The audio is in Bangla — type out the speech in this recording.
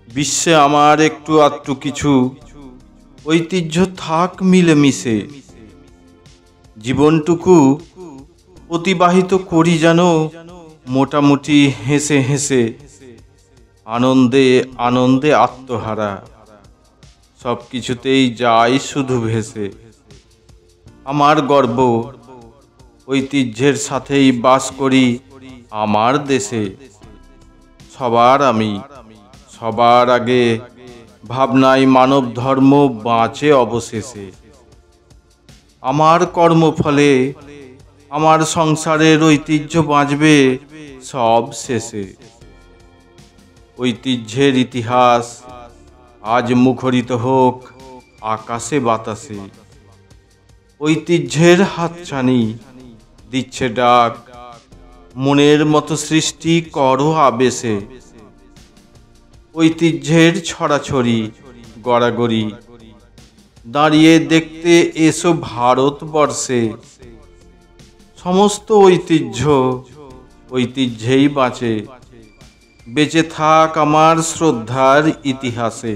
বিশ্বে আমার একটু আধটু কিছু ঐতিহ্য থাক মিলেমিশে। জীবনটুকু অতিবাহিত করি যেন মোটামুটি হেসে হেসে, আনন্দে আনন্দে আত্মহারা, সব কিছুতেই যাই শুধু ভেসে। আমার গর্ব, ঐতিহ্যের সাথেই বাস করি আমার দেশে। সবার আমি, সবার আগে, ভাবনায় মানব ধর্ম বাঁচে অবশেষে। আমার কর্মফলে আমার সংসারের ঐতিহ্য বাঁচবে সব শেষে। ঐতিহ্যের ইতিহাস আজ মুখরিত হোক আকাশে বাতাসে। ঐতিহ্যের হাতছানি দিচ্ছে ডাক, মনের মতো সৃষ্টি করো আবেশে। ঐতিহ্যের ছড়াছড়ি গড়াগড়ি দাঁড়িয়ে দেখতে এসো ভারতবর্ষে। সমস্ত ঐতিহ্য ঐতিহ্যেই বাঁচে, বেঁচে থাক আমার শ্রদ্ধার ইতিহাসে।